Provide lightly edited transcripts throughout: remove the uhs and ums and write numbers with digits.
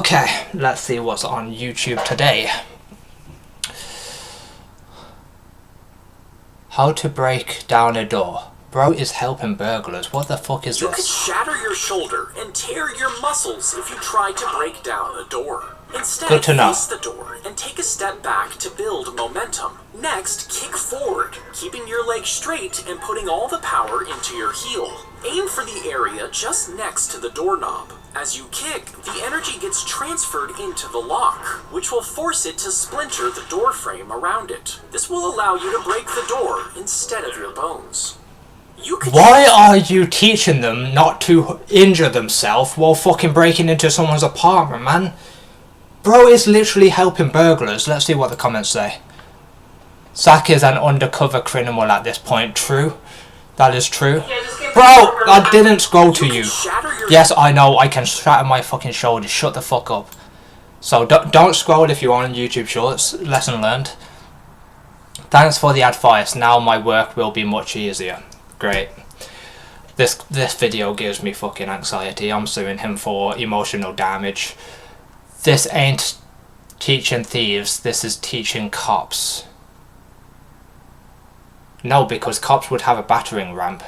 Okay, let's see what's on YouTube today. How to break down a door. Bro is helping burglars. What the fuck is this? You could shatter your shoulder and tear your muscles if you try to break down a door. Instead, Good to know. face the door and take a step back to build momentum. Next, kick forward, keeping your leg straight and putting all the power into your heel. Aim for the area just next to the doorknob. As you kick, the energy gets transferred into the lock, which will force it to splinter the door frame around it. This will allow you to break the door instead of your bones. Why are you teaching them not to injure themselves while fucking breaking into someone's apartment, man? Bro is literally helping burglars. Let's see what the comments say. Zach is an undercover criminal at this point. True. That is true. Bro, I didn't scroll to you. Yes, I know. I can shatter my fucking shoulders. Shut the fuck up. So don't scroll if you're on YouTube Shorts. Lesson learned. Thanks for the advice. Now my work will be much easier. Great. This video gives me fucking anxiety. I'm suing him for emotional damage. This ain't teaching thieves. This is teaching cops. No, because cops would have a battering ramp.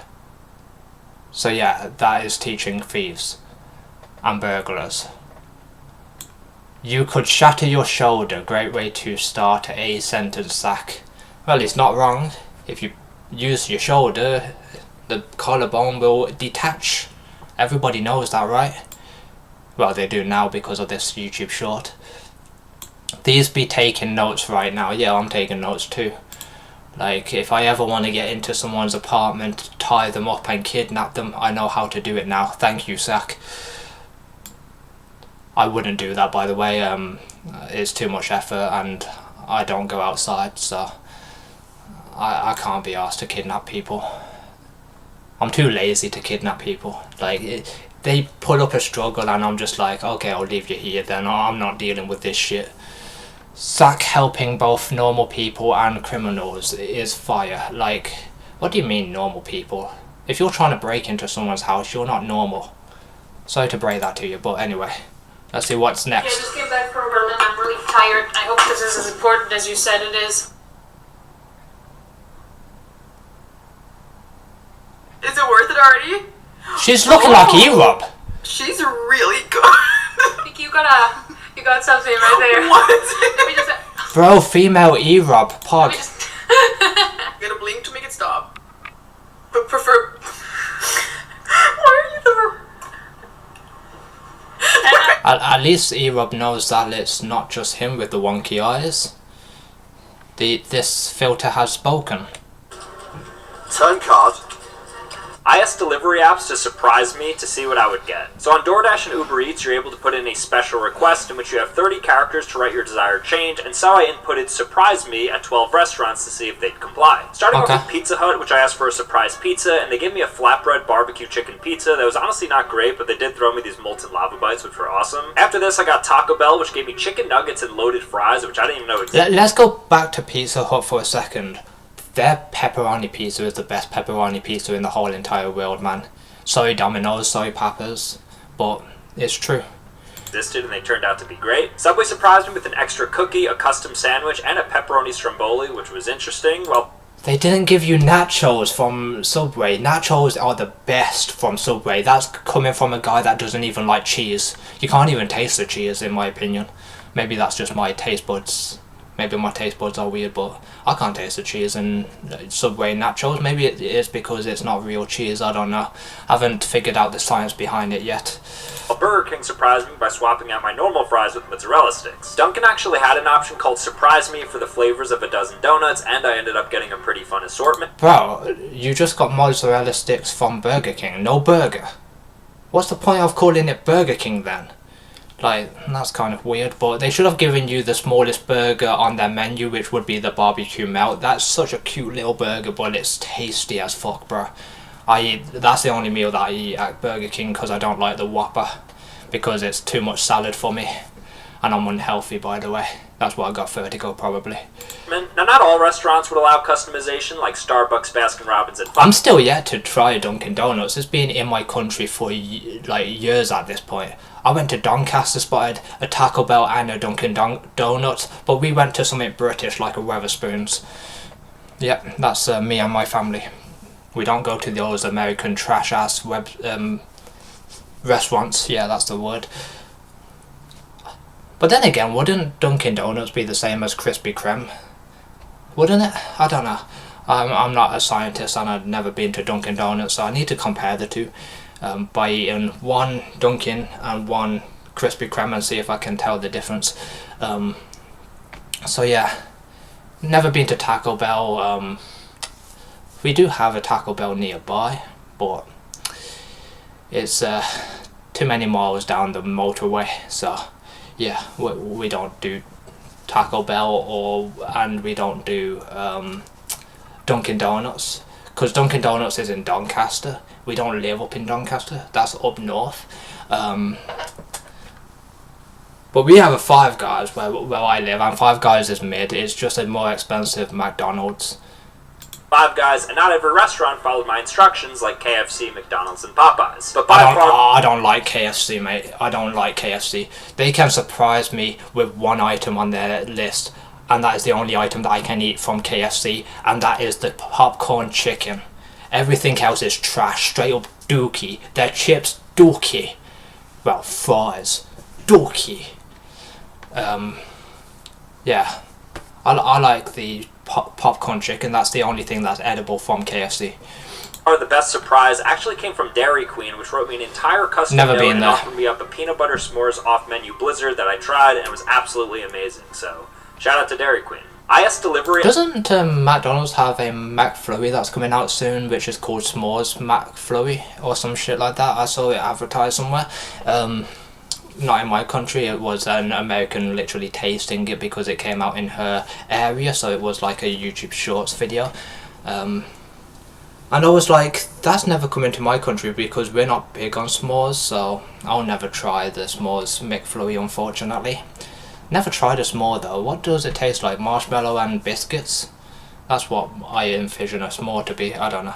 So yeah, that is teaching thieves and burglars. You could shatter your shoulder. Great way to start a sentence, Zach. Well, it's not wrong. If you use your shoulder, the collarbone will detach. Everybody knows that, right? Well, they do now because of this YouTube short. These be taking notes right now. Yeah, I'm taking notes too. Like, if I ever want to get into someone's apartment, tie them up and kidnap them, I know how to do it now. Thank you, Zach. I wouldn't do that, by the way. It's too much effort and I don't go outside, so I can't be asked to kidnap people. I'm too lazy to kidnap people. Like, they put up a struggle and I'm just like, okay, I'll leave you here then. I'm not dealing with this shit. Zach helping both normal people and criminals is fire. Like, what do you mean normal people? If you're trying to break into someone's house, you're not normal. Sorry to break that to you, but anyway. Let's see what's next. Yeah, I just came back from Berlin. I'm really tired. I hope this is as important as you said it is. Is it worth it already? She's looking like E-Rob. She's really good. Vicky, you got something right there. What? Let me just... Bro, female E-Rob. Pog. Get a blink to make it stop. But prefer... Why are you the... At least E-Rob knows that it's not just him with the wonky eyes. This filter has spoken. Turn card. I asked delivery apps to surprise me to see what I would get. So on DoorDash and Uber Eats, you're able to put in a special request in which you have 30 characters to write your desired change, and so I inputted surprise me at 12 restaurants to see if they'd comply. Starting off with Pizza Hut, which I asked for a surprise pizza, and they gave me a flatbread barbecue chicken pizza that was honestly not great, but they did throw me these molten lava bites, which were awesome. After this, I got Taco Bell, which gave me chicken nuggets and loaded fries, which I didn't even know existed. Let's go back to Pizza Hut for a second. Their pepperoni pizza is the best pepperoni pizza in the whole entire world, man. Sorry Domino's, sorry Papa's, but it's true. Existed and they turned out to be great. Subway surprised me with an extra cookie, a custom sandwich, and a pepperoni stromboli, which was interesting. Well, they didn't give you nachos from Subway. Nachos are the best from Subway. That's coming from a guy that doesn't even like cheese. You can't even taste the cheese, in my opinion. Maybe that's just my taste buds. Maybe my taste buds are weird, but I can't taste the cheese in Subway nachos. Maybe it is because it's not real cheese, I don't know. I haven't figured out the science behind it yet. Burger King surprised me by swapping out my normal fries with mozzarella sticks. Dunkin' actually had an option called Surprise Me for the flavors of a dozen donuts, and I ended up getting a pretty fun assortment. Bro, you just got mozzarella sticks from Burger King, no burger. What's the point of calling it Burger King then? Like, that's kind of weird, but they should have given you the smallest burger on their menu, which would be the barbecue melt. That's such a cute little burger, but it's tasty as fuck, bro. That's the only meal that I eat at Burger King because I don't like the Whopper, because it's too much salad for me, and I'm unhealthy, by the way. That's why I got vertigo, probably. Now, not all restaurants would allow customization, like Starbucks, Baskin-Robbins, and... I'm still yet to try Dunkin' Donuts. It's been in my country for like years at this point. I went to Doncaster, spotted a Taco Bell and a Dunkin' Donuts, but we went to something British like a Wetherspoons. Yep, that's me and my family. We don't go to those American trash ass restaurants. Yeah, that's the word. But then again, wouldn't Dunkin' Donuts be the same as Krispy Kreme? Wouldn't it? I don't know. I'm not a scientist and I've never been to Dunkin' Donuts, so I need to compare the two by eating one Dunkin' and one Krispy Kreme and see if I can tell the difference. So yeah, never been to Taco Bell. We do have a Taco Bell nearby, but it's too many miles down the motorway, so yeah, we don't do Taco Bell and we don't do Dunkin' Donuts, because Dunkin' Donuts is in Doncaster. We don't live up in Doncaster, that's up north. But we have a Five Guys where I live, and Five Guys is mid. It's just a more expensive McDonald's. Five Guys, and not every restaurant followed my instructions like KFC, McDonald's, and Popeyes. But by far, I don't like KFC, mate. I don't like KFC. They can surprise me with one item on their list, and that is the only item that I can eat from KFC, and that is the popcorn chicken. Everything else is trash, straight up dookie. Their chips, dookie. Well, fries, dookie. Yeah, I like the popcorn chicken. That's the only thing that's edible from KFC. The best surprise actually came from Dairy Queen, which wrote me an entire custom Never note been and there. offered me up a peanut butter s'mores off-menu blizzard that I tried and it was absolutely amazing. So, shout out to Dairy Queen. IS Delivery... Doesn't McDonald's have a McFlurry that's coming out soon, which is called S'mores McFlurry or some shit like that? I saw it advertised somewhere. Not in my country. It was an American literally tasting it because it came out in her area, so it was like a YouTube Shorts video. And I was like, that's never come into my country because we're not big on s'mores, so I'll never try the S'mores McFlurry, unfortunately. Never tried a s'more though. What does it taste like? Marshmallow and biscuits? That's what I envision a s'more to be. I don't know.